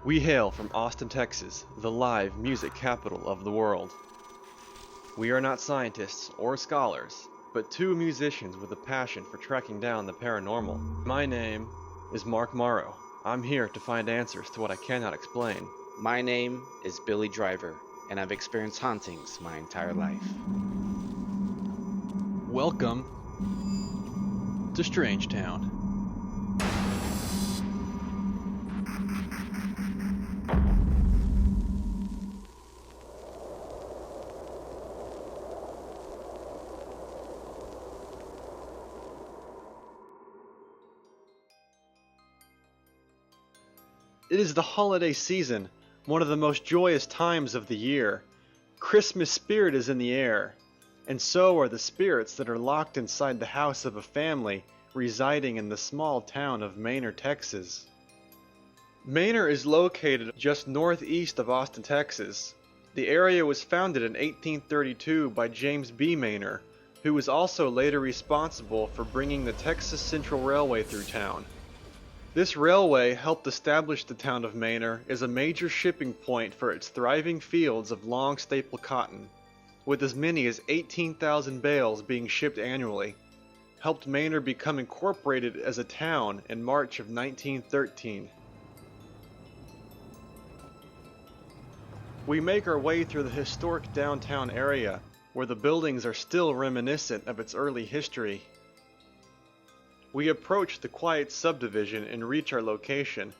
We hail from Austin, Texas, the live music capital of the world. We are not scientists or scholars, but two musicians with a passion for tracking down the paranormal. My name is Mark Morrow. I'm here to find answers to what I cannot explain. My name is Billy Driver, and I've experienced hauntings my entire life. Welcome to Strangetown. It is the holiday season, one of the most joyous times of the year. Christmas spirit is in the air, and so are the spirits that are locked inside the house of a family residing in the small town of Manor, Texas. Manor is located just northeast of Austin, Texas. The area was founded in 1832 by James B. Manor, who was also later responsible for bringing the Texas Central Railway through town. This railway helped establish the town of Manor as a major shipping point for its thriving fields of long staple cotton, with as many as 18,000 bales being shipped annually, helped Manor become incorporated as a town in March of 1913. We make our way through the historic downtown area, where the buildings are still reminiscent of its early history. We approach the quiet subdivision and reach our location.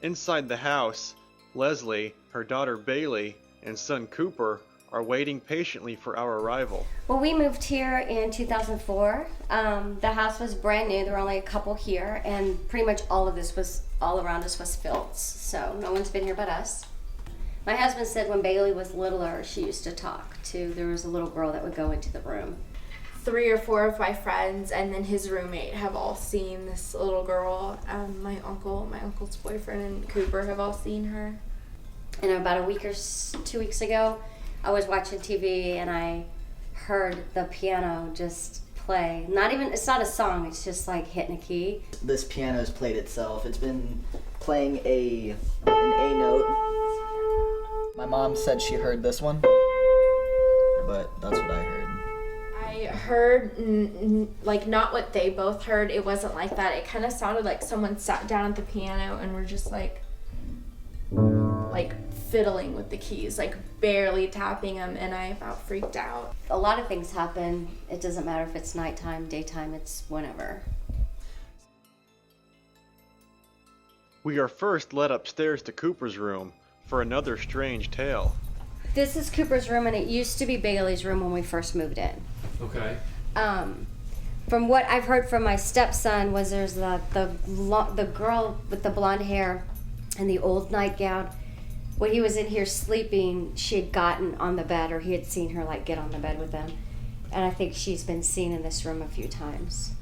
Inside the house, Leslie, her daughter Bailey, and son Cooper are waiting patiently for our arrival. Well, we moved here in 2004. The house was brand new. There were only a couple here, and pretty much all around us was stilts. So no one's been here but us. My husband said when Bailey was littler, she used to talk to. There was a little girl that would go into the room. 3 or 4 of my friends and then his roommate have all seen this little girl. My uncle's boyfriend and Cooper have all seen her. And about a week or 2 weeks ago, I was watching TV and I heard the piano just play. It's not a song, it's just like hitting a key. This piano's played itself. It's been playing an A note. My mom said she heard this one, but that's what I heard. I heard, not what they both heard. It wasn't like that. It kind of sounded like someone sat down at the piano and were just like fiddling with the keys, like barely tapping them, and I about freaked out. A lot of things happen. It doesn't matter if it's nighttime, daytime, it's whenever. We are first led upstairs to Cooper's room for another strange tale. This is Cooper's room, and it used to be Bailey's room when we first moved in. Okay. From what I've heard from my stepson was there's the girl with the blonde hair and the old nightgown. When he was in here sleeping, she had gotten on the bed, or he had seen her get on the bed with him. And I think she's been seen in this room a few times.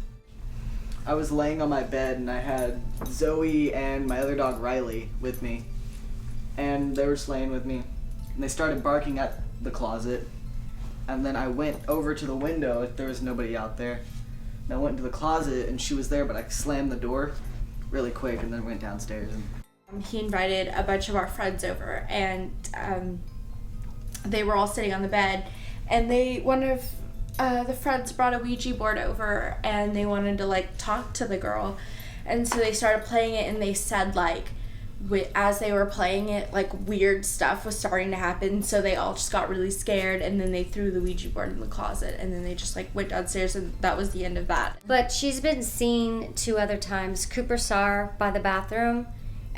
I was laying on my bed and I had Zoe and my other dog Riley with me. And they were just laying with me. And they started barking at the closet. And then I went over to the window if there was nobody out there. And I went into the closet and she was there, but I slammed the door really quick and then went downstairs. He invited a bunch of our friends over, and they were all sitting on the bed, and one of the friends brought a Ouija board over, and they wanted to talk to the girl, and so they started playing it, and they said as they were playing it, weird stuff was starting to happen, so they all just got really scared, and then they threw the Ouija board in the closet, and then they just went downstairs, and that was the end of that. But she's been seen 2 other times. Cooper saw her by the bathroom,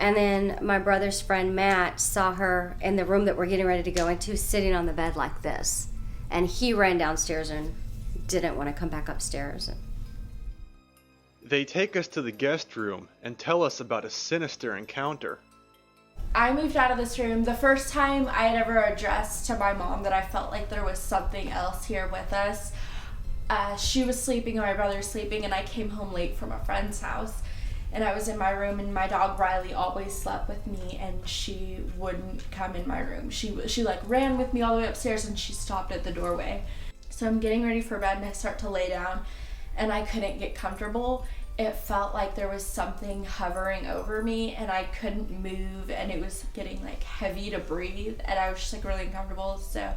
and then my brother's friend Matt saw her in the room that we're getting ready to go into, sitting on the bed like this, and he ran downstairs and didn't want to come back upstairs. They take us to the guest room and tell us about a sinister encounter. I moved out of this room. The first time I had ever addressed to my mom that I felt like there was something else here with us, she was sleeping and my brother was sleeping, and I came home late from a friend's house, and I was in my room, and my dog Riley always slept with me, and she wouldn't come in my room. She ran with me all the way upstairs, and she stopped at the doorway. So I'm getting ready for bed, and I start to lay down, and I couldn't get comfortable, it felt like there was something hovering over me and I couldn't move, and it was getting like heavy to breathe, and I was just like really uncomfortable. So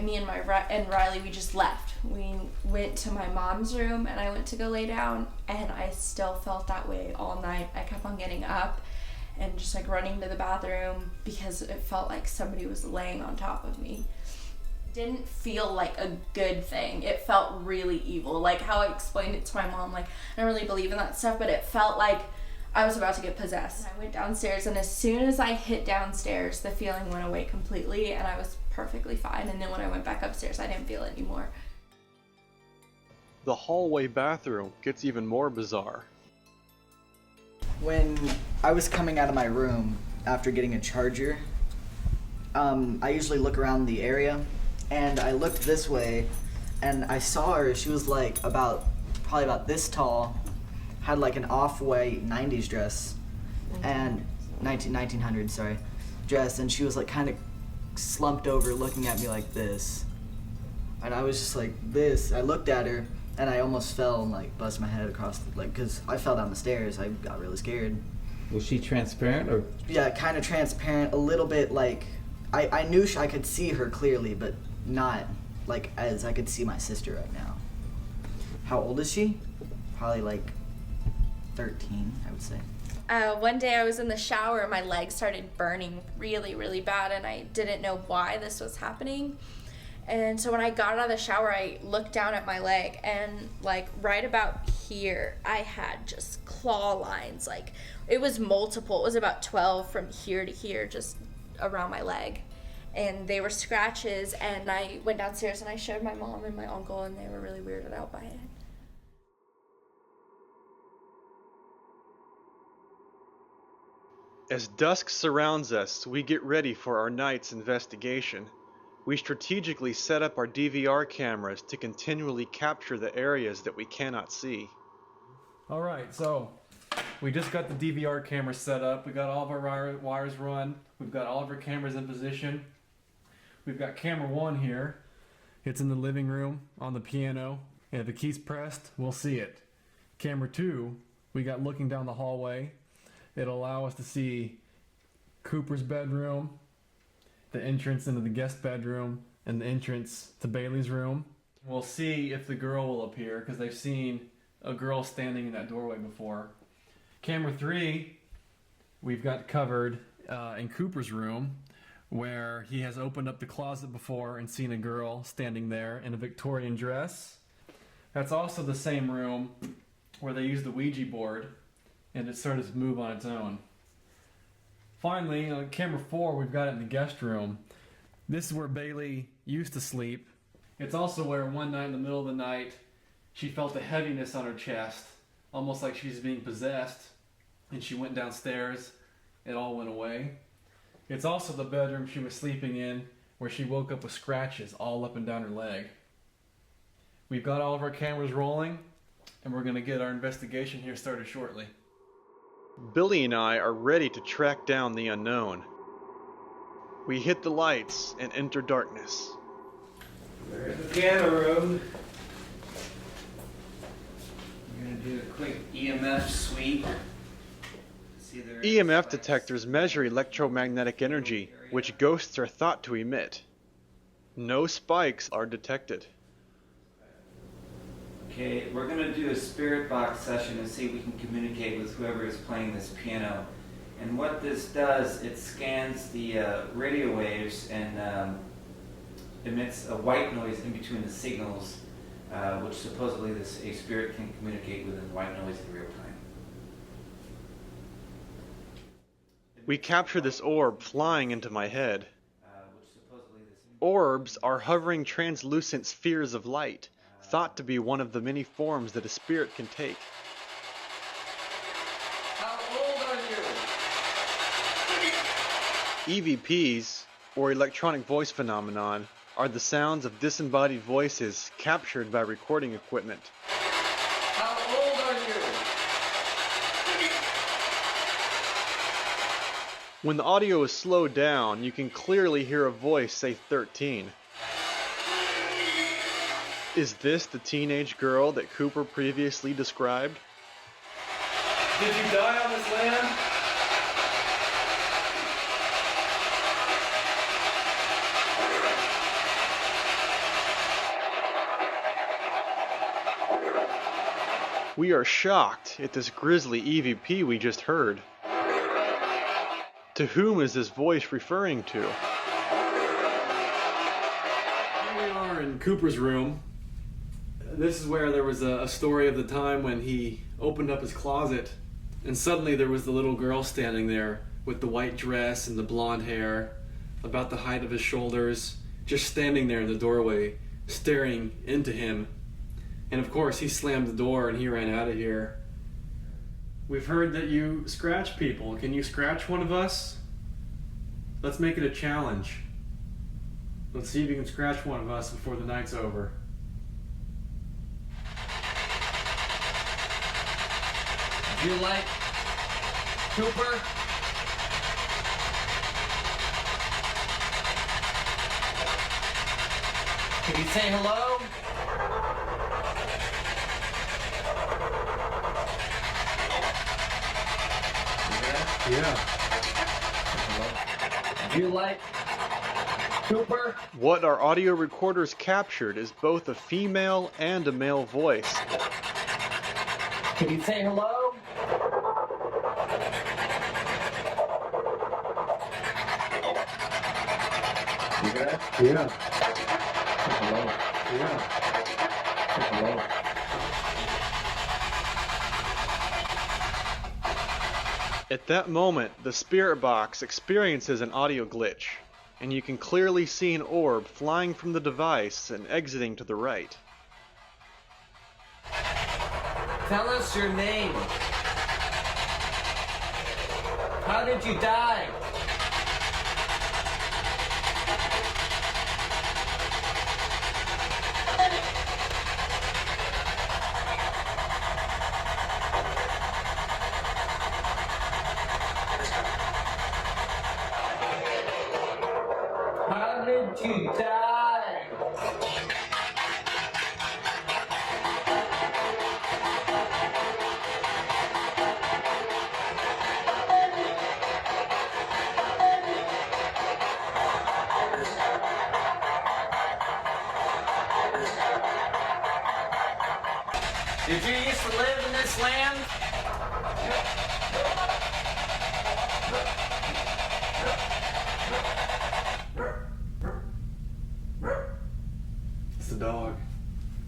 me and Riley, we just left. We went to my mom's room and I went to go lay down, and I still felt that way all night. I kept on getting up and just like running to the bathroom because it felt like somebody was laying on top of me. Didn't feel like a good thing. It felt really evil. Like how I explained it to my mom, like I don't really believe in that stuff, but it felt like I was about to get possessed. I went downstairs, and as soon as I hit downstairs, the feeling went away completely and I was perfectly fine. And then when I went back upstairs, I didn't feel it anymore. The hallway bathroom gets even more bizarre. When I was coming out of my room after getting a charger, I usually look around the area, and I looked this way and I saw her. She was like probably about this tall, had like an off-white 90s dress and 1900s, sorry, dress, and she was like kind of slumped over looking at me like this. And I was just like this. I looked at her and I almost fell and like busted my head across because I fell down the stairs. I got really scared. Was she transparent or? Yeah, kind of transparent, a little bit like I knew I could see her clearly, but not like as I could see my sister right now. How old is she? Probably like 13, I would say. One day I was in the shower and my leg started burning really, really bad, and I didn't know why this was happening. And so when I got out of the shower, I looked down at my leg, and like right about here, I had just claw lines. Like it was multiple. It was about 12 from here to here, just around my leg. And they were scratches, and I went downstairs and I showed my mom and my uncle, and they were really weirded out by it. As dusk surrounds us, we get ready for our night's investigation. We strategically set up our DVR cameras to continually capture the areas that we cannot see. Alright, so we just got the DVR camera set up. We got all of our wires run. We've got all of our cameras in position. We've got camera 1 here. It's in the living room on the piano. And if the key's pressed, we'll see it. Camera 2, we got looking down the hallway. It'll allow us to see Cooper's bedroom, the entrance into the guest bedroom, and the entrance to Bailey's room. We'll see if the girl will appear, because they've seen a girl standing in that doorway before. Camera 3, we've got covered in Cooper's room, where he has opened up the closet before and seen a girl standing there in a Victorian dress. That's also the same room where they used the Ouija board, and it started to move on its own. Finally, on camera 4, we've got it in the guest room. This is where Bailey used to sleep. It's also where one night in the middle of the night, she felt a heaviness on her chest, almost like she's being possessed, and she went downstairs. It all went away. It's also the bedroom she was sleeping in, where she woke up with scratches all up and down her leg. We've got all of our cameras rolling, and we're going to get our investigation here started shortly. Billy and I are ready to track down the unknown. We hit the lights and enter darkness. There's the piano room. We're going to do a quick EMF sweep. EMF detectors measure electromagnetic energy, which ghosts are thought to emit. No spikes are detected. Okay, we're going to do a spirit box session and see if we can communicate with whoever is playing this piano. And what this does, it scans the radio waves and emits a white noise in between the signals, which supposedly a spirit can communicate with in white noise in real time. We capture this orb flying into my head. Orbs are hovering translucent spheres of light, thought to be one of the many forms that a spirit can take. How old are you? EVPs, or electronic voice phenomenon, are the sounds of disembodied voices captured by recording equipment. How old are you? When the audio is slowed down, you can clearly hear a voice say 13. Is this the teenage girl that Cooper previously described? Did you die on this land? We are shocked at this grisly EVP we just heard. To whom is this voice referring to? Here we are in Cooper's room. This is where there was a story of the time when he opened up his closet and suddenly there was the little girl standing there with the white dress and the blonde hair, about the height of his shoulders, just standing there in the doorway, staring into him. And of course, he slammed the door and he ran out of here. We've heard that you scratch people. Can you scratch one of us? Let's make it a challenge. Let's see if you can scratch one of us before the night's over. Do you like Cooper? Can you say hello? Yeah. Do you like Cooper? What our audio recorders captured is both a female and a male voice. Can you say hello? You there? Yeah. Hello. Yeah. Hello. At that moment, the spirit box experiences an audio glitch, and you can clearly see an orb flying from the device and exiting to the right. Tell us your name. How did you die? How did you die? Did you used to live in this land? It's the dog.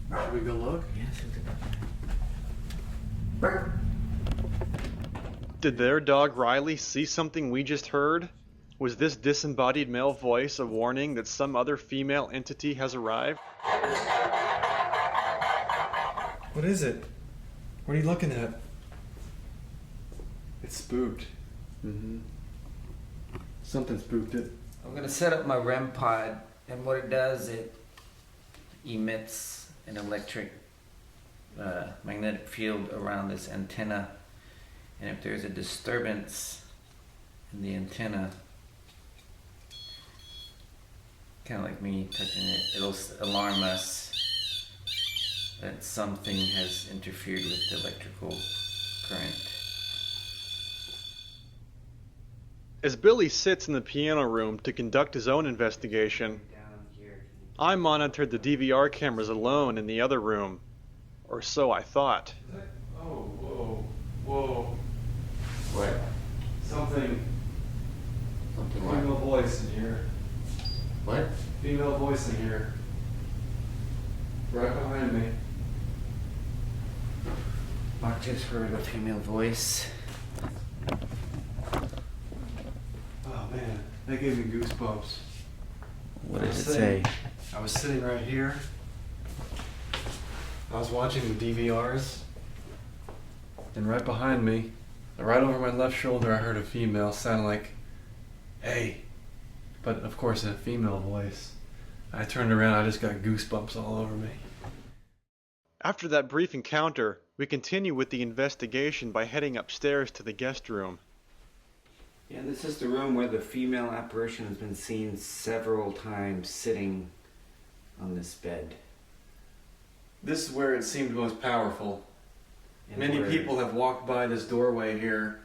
Should we go look? Did their dog Riley see something we just heard? Was this disembodied male voice a warning that some other female entity has arrived? What is it? What are you looking at? It's spooked. Mm-hmm. Something spooked it. I'm gonna set up my REM pod, and what it does, it emits an electric magnetic field around this antenna, and if there's a disturbance in the antenna, kind of like me touching it, it'll alarm us that something has interfered with the electrical current. As Billy sits in the piano room to conduct his own investigation, I monitored the DVR cameras alone in the other room, or so I thought. Oh, whoa, whoa. What? Something. Something Female voice in here. What? Female voice in here. Right behind me. Mark just heard a female voice. Oh man, that gave me goosebumps. What did it say? I was sitting right here. I was watching the DVRs. And right behind me, right over my left shoulder, I heard a female sound like, "Hey." But of course, a female voice. I turned around, I just got goosebumps all over me. After that brief encounter, we continue with the investigation by heading upstairs to the guest room. Yeah, this is the room where the female apparition has been seen several times sitting on this bed. This is where it seemed most powerful. Many people have walked by this doorway here,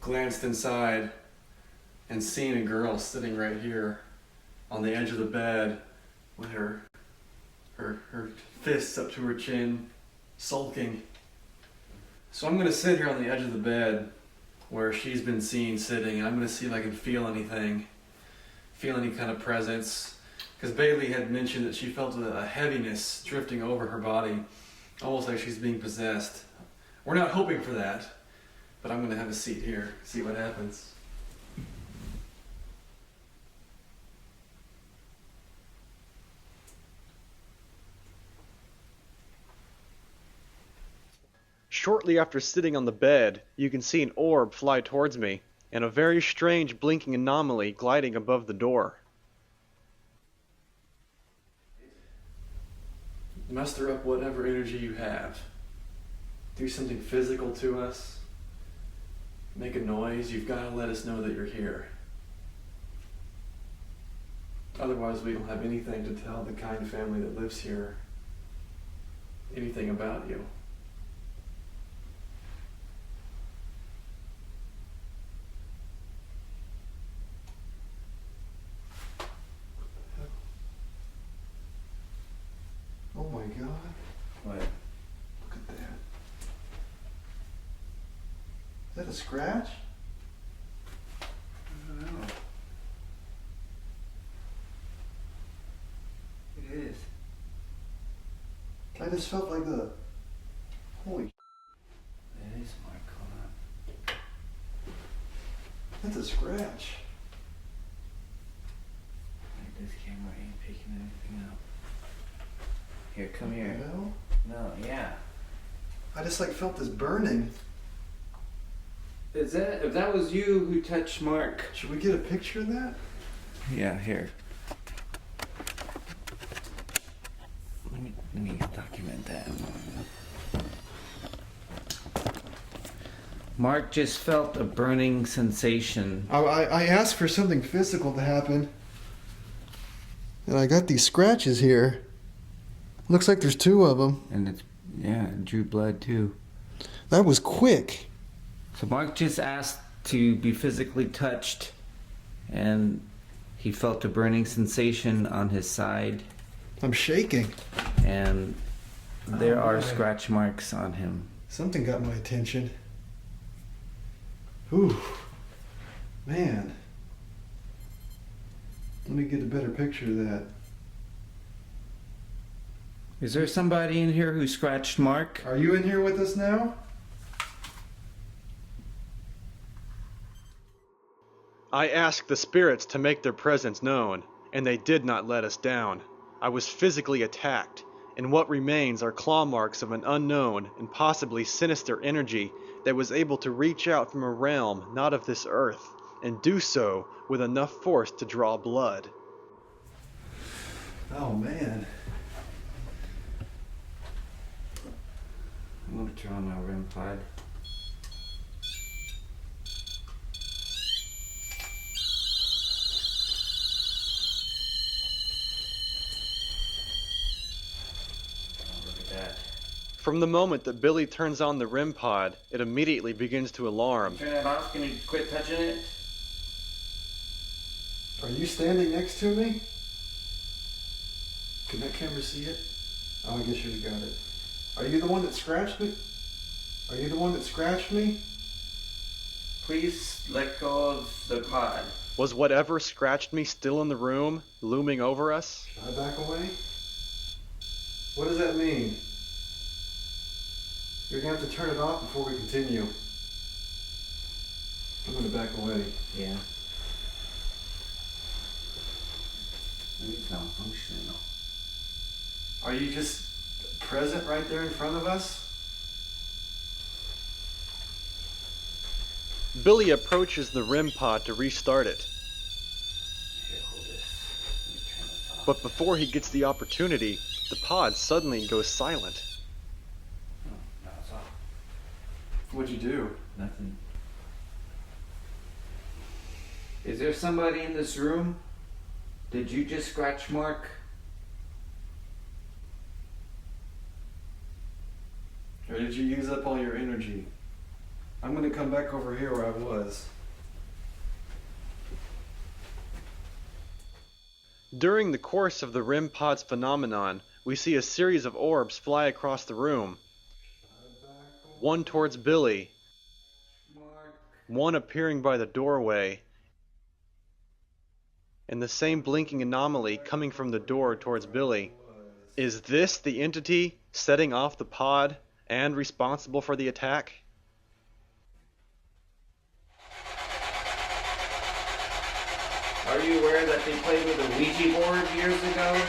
glanced inside, and seen a girl sitting right here on the edge of the bed with her fists up to her chin, sulking. So I'm gonna sit here on the edge of the bed where she's been seen sitting, and I'm gonna see if I can feel anything, feel any kind of presence. Because Bailey had mentioned that she felt a heaviness drifting over her body, almost like she's being possessed. We're not hoping for that, but I'm gonna have a seat here, see what happens. Shortly after sitting on the bed, you can see an orb fly towards me, and a very strange blinking anomaly gliding above the door. Muster up whatever energy you have. Do something physical to us. Make a noise. You've got to let us know that you're here. Otherwise, we don't have anything to tell the kind family that lives here anything about you. Oh my God. What? Look at that. Is that a scratch? I don't know. It is. I just felt like the... Holy... It is Mark. That's a scratch. This camera ain't picking anything up. Here, come here. No? No, yeah. I just like felt this burning. Is that if that was you who touched Mark? Should we get a picture of that? Yeah, here. Let me document that. Mark just felt a burning sensation. I asked for something physical to happen. And I got these scratches here. Looks like there's 2 of them. And it drew blood too. That was quick. So Mark just asked to be physically touched, and he felt a burning sensation on his side, I'm shaking. and there Oh, are man. scratch marks on him. Something got my attention. Ooh. Man. Let me get a better picture of that. Is there somebody in here who scratched Mark? Are you in here with us now? I asked the spirits to make their presence known, and they did not let us down. I was physically attacked, and what remains are claw marks of an unknown and possibly sinister energy that was able to reach out from a realm not of this earth, and do so with enough force to draw blood. Oh man. I'm gonna turn on my REM pod. Oh, look at that. From the moment that Billy turns on the REM pod, it immediately begins to alarm. Turn that off. Can you quit touching it? Are you standing next to me? Can that camera see it? Oh, I guess you've got it. Are you the one that scratched me? Are you the one that scratched me? Please let go of the pod. Was whatever scratched me still in the room, looming over us? Should I back away? What does that mean? You're gonna have to turn it off before we continue. I'm gonna back away. Yeah. It's not functional. Are you just present right there in front of us? Billy approaches the REM pod to restart it, Here, hold this. Let me turn this off. but before he gets the opportunity, the pod suddenly goes silent. Oh, now it's off. What'd you do? Nothing. Is there somebody in this room? Did you just scratch Mark? Or did you use up all your energy? I'm gonna come back over here where I was. During the course of the REM pod's phenomenon, we see a series of orbs fly across the room. One towards Billy, one appearing by the doorway, and the same blinking anomaly coming from the door towards Billy. Is this the entity setting off the pod and responsible for the attack? Are you aware that they played with a Ouija board years ago?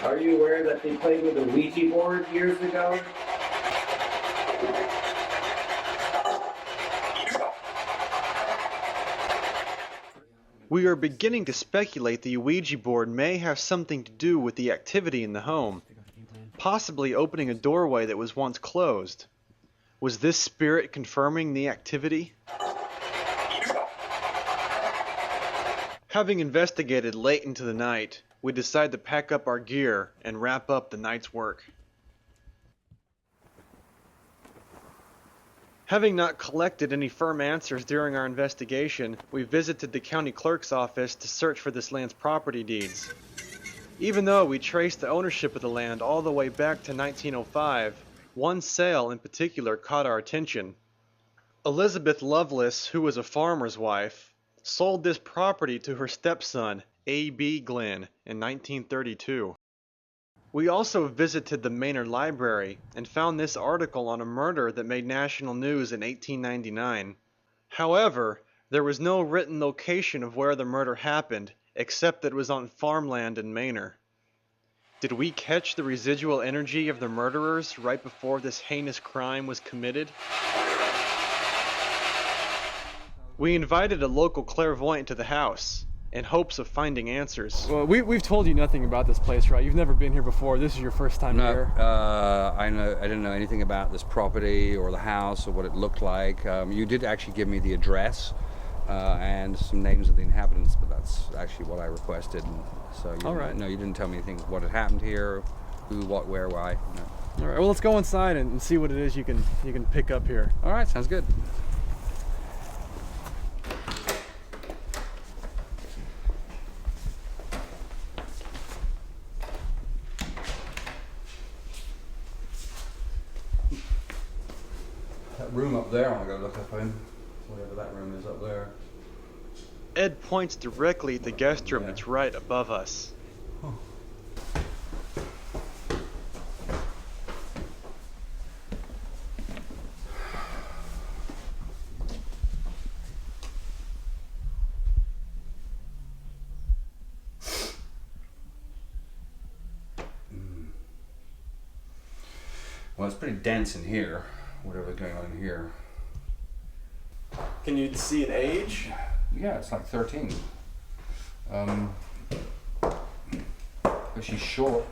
Are you aware that they played with a Ouija board years ago? We are beginning to speculate the Ouija board may have something to do with the activity in the home, possibly opening a doorway that was once closed. Was this spirit confirming the activity? Having investigated late into the night, we decide to pack up our gear and wrap up the night's work. Having not collected any firm answers during our investigation, we visited the county clerk's office to search for this land's property deeds. Even though we traced the ownership of the land all the way back to 1905, one sale in particular caught our attention. Elizabeth Lovelace, who was a farmer's wife, sold this property to her stepson, A.B. Glenn, in 1932. We also visited the Manor library and found this article on a murder that made national news in 1899. However, there was no written location of where the murder happened, except that it was on farmland in Manor. Did we catch the residual energy of the murderers right before this heinous crime was committed? We invited a local clairvoyant to the house, in hopes of finding answers. Well, we've told you nothing about this place, right? You've never been here before. This is your first time here. I didn't know anything about this property or the house or what it looked like. You did actually give me the address and some names of the inhabitants, but that's actually what I requested. So All right. No, you didn't tell me anything what had happened here, who, what, where, why. No. All right. Well, let's go inside and see what it is you can pick up here. All right, sounds good. That room up there, I want to go look up in. Whatever that room is up there. Ed points directly at the guest room that's right above us. Oh. Well, it's pretty dense in here, whatever's going on in here. Can you see an age? Yeah, it's like 13. But she's short,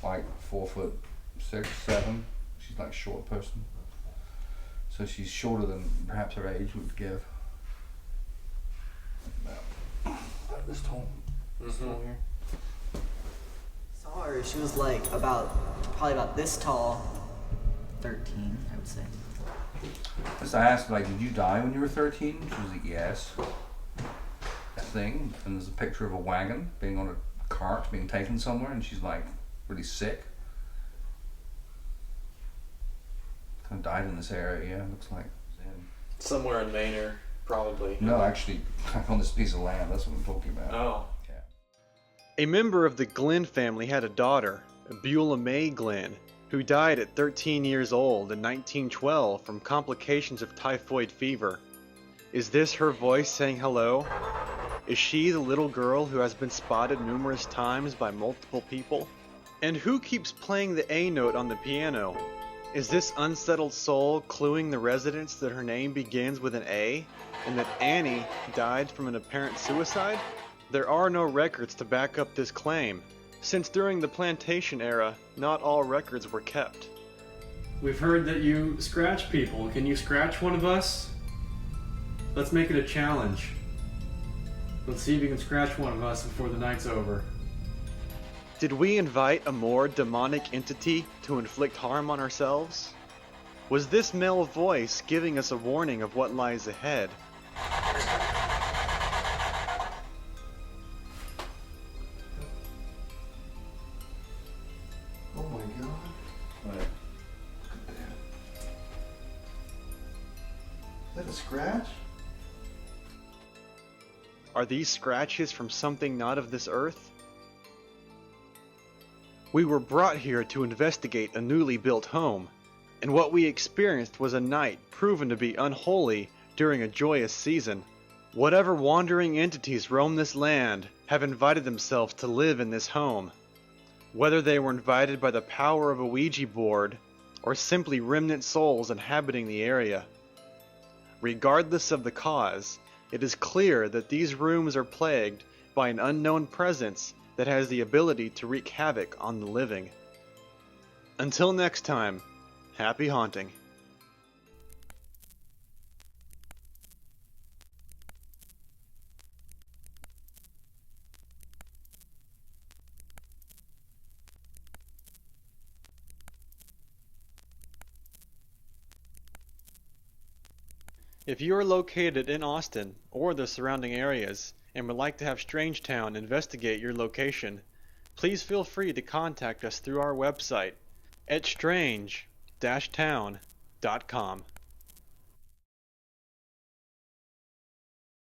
like 4'6", 7". She's like a short person. So she's shorter than perhaps her age would give. About this tall. This tall here. Saw her, she was like probably about this tall. 13, I would say. So I asked, like, did you die when you were 13? She was like, yes. That thing, and there's a picture of a wagon being on a cart being taken somewhere, and she's like really sick. Kind of died in this area, yeah, looks like. Somewhere in Manor, probably. No, actually, on this piece of land, that's what I'm talking about. Oh. A member of the Glenn family had a daughter, Beulah May Glenn, who died at 13 years old in 1912 from complications of typhoid fever. Is this her voice saying hello? Is she the little girl who has been spotted numerous times by multiple people? And who keeps playing the A note on the piano? Is this unsettled soul cluing the residents that her name begins with an A, and that Annie died from an apparent suicide? There are no records to back up this claim, since during the plantation era, not all records were kept. We've heard that you scratch people. Can you scratch one of us? Let's make it a challenge. Let's see if you can scratch one of us before the night's over. Did we invite a more demonic entity to inflict harm on ourselves? Was this male voice giving us a warning of what lies ahead? Oh my god. What? Look at that. Is that a scratch? Are these scratches from something not of this earth? We were brought here to investigate a newly built home, and what we experienced was a night proven to be unholy during a joyous season. Whatever wandering entities roam this land have invited themselves to live in this home. Whether they were invited by the power of a Ouija board, or simply remnant souls inhabiting the area. Regardless of the cause, it is clear that these rooms are plagued by an unknown presence that has the ability to wreak havoc on the living. Until next time, happy haunting. If you are located in Austin or the surrounding areas and would like to have Strangetown investigate your location, please feel free to contact us through our website at strange-town.com.